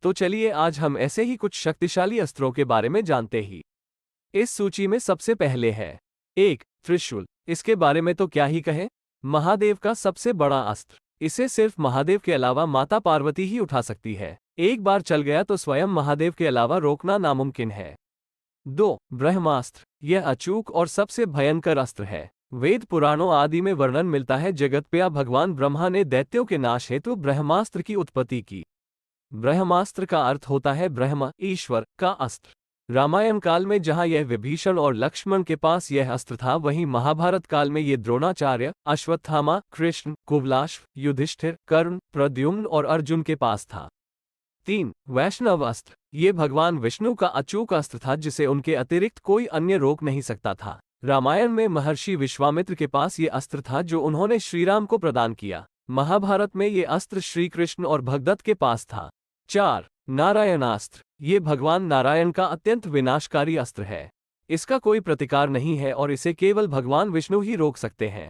तो चलिए आज हम ऐसे ही कुछ शक्तिशाली अस्त्रों के बारे में जानते ही। इस सूची में सबसे पहले है 1. त्रिशूल। इसके बारे में तो क्या ही कहें, महादेव का सबसे बड़ा अस्त्र। इसे सिर्फ महादेव के अलावा माता पार्वती ही उठा सकती है। एक बार चल गया तो स्वयं महादेव के अलावा रोकना नामुमकिन है। 2. ब्रह्मास्त्र। यह अचूक और सबसे भयंकर अस्त्र है। वेद पुराणों आदि में वर्णन मिलता है जगतपिता भगवान ब्रह्मा ने दैत्यों के नाश हेतु ब्रह्मास्त्र की उत्पत्ति की। ब्रह्मास्त्र का अर्थ होता है ब्रह्म, ईश्वर का अस्त्र। रामायण काल में जहां यह विभीषण और लक्ष्मण के पास यह अस्त्र था, वहीं महाभारत काल में ये द्रोणाचार्य, अश्वत्थामा, कृष्ण, कुबलाश, युधिष्ठिर, कर्ण, प्रद्युम्न और अर्जुन के पास था। 3. वैष्णव अस्त्र। ये भगवान विष्णु का अचूक अस्त्र था जिसे उनके अतिरिक्त कोई अन्य रोक नहीं सकता था। रामायण में महर्षि विश्वामित्र के पास ये अस्त्र था जो उन्होंने श्रीराम को प्रदान किया। महाभारत में ये अस्त्र श्री कृष्ण और भगदत्त के पास था। 4. नारायणास्त्र। ये भगवान नारायण का अत्यंत विनाशकारी अस्त्र है। इसका कोई प्रतिकार नहीं है और इसे केवल भगवान विष्णु ही रोक सकते हैं।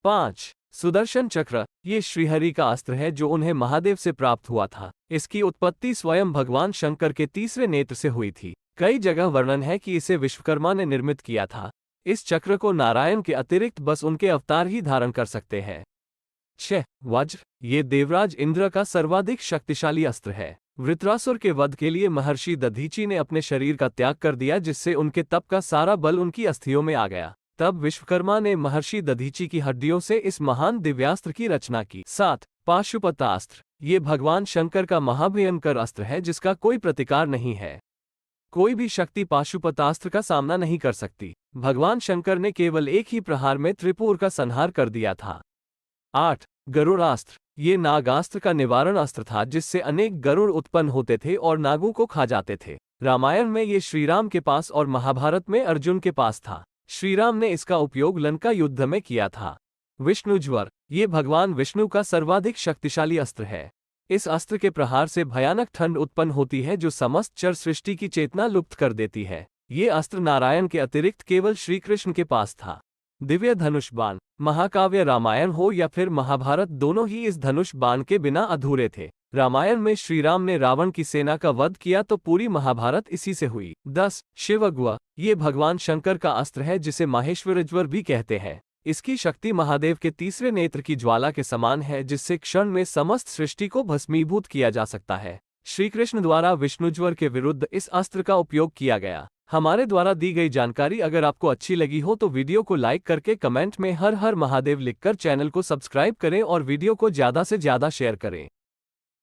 5. सुदर्शन चक्र। ये श्रीहरि का अस्त्र है जो उन्हें महादेव से प्राप्त हुआ था। इसकी उत्पत्ति स्वयं भगवान शंकर के तीसरे नेत्र से हुई थी। कई जगह वर्णन है कि इसे विश्वकर्मा ने निर्मित किया था। इस चक्र को नारायण के अतिरिक्त बस उनके अवतार ही धारण कर सकते हैं। 6. वज्र। ये देवराज इंद्र का सर्वाधिक शक्तिशाली अस्त्र है। वृत्रासुर के वध के लिए महर्षि दधीची ने अपने शरीर का त्याग कर दिया, जिससे उनके तप का सारा बल उनकी अस्थियों में आ गया। तब विश्वकर्मा ने महर्षि दधीची की हड्डियों से इस महान दिव्यास्त्र की रचना की। 7. पाशुपतास्त्र। ये भगवान शंकर का महाभयंकर अस्त्र है जिसका कोई प्रतिकार नहीं है। कोई भी शक्ति पाशुपतास्त्र का सामना नहीं कर सकती। भगवान शंकर ने केवल एक ही प्रहार में त्रिपुर का संहार कर दिया था। 8. गरुड़ास्त्र। ये नागास्त्र का निवारण अस्त्र था जिससे अनेक गरुड़ उत्पन्न होते थे और नागों को खा जाते थे। रामायण में ये श्रीराम के पास और महाभारत में अर्जुन के पास था। श्रीराम ने इसका उपयोग लंका युद्ध में किया था। विष्णुज्वर। ये भगवान विष्णु का सर्वाधिक शक्तिशाली अस्त्र है। इस अस्त्र के प्रहार से भयानक ठंड उत्पन्न होती है जो समस्त चर सृष्टि की चेतना लुप्त कर देती है। ये अस्त्र नारायण के अतिरिक्त केवल श्री कृष्ण के पास था। दिव्य धनुष बाण। महाकाव्य रामायण हो या फिर महाभारत, दोनों ही इस धनुष बाण के बिना अधूरे थे। रामायण में श्रीराम ने रावण की सेना का वध किया तो पूरी महाभारत इसी से हुई। 10. शिवज्वर। ये भगवान शंकर का अस्त्र है जिसे माहेश्वरज्वर भी कहते हैं। इसकी शक्ति महादेव के तीसरे नेत्र की ज्वाला के समान है जिससे क्षण में समस्त सृष्टि को भस्मीभूत किया जा सकता है। श्री कृष्ण द्वारा विष्णुज्वर के विरुद्ध इस अस्त्र का उपयोग किया गया। हमारे द्वारा दी गई जानकारी अगर आपको अच्छी लगी हो तो वीडियो को लाइक करके कमेंट में हर हर महादेव लिखकर चैनल को सब्सक्राइब करें और वीडियो को ज़्यादा से ज़्यादा शेयर करें।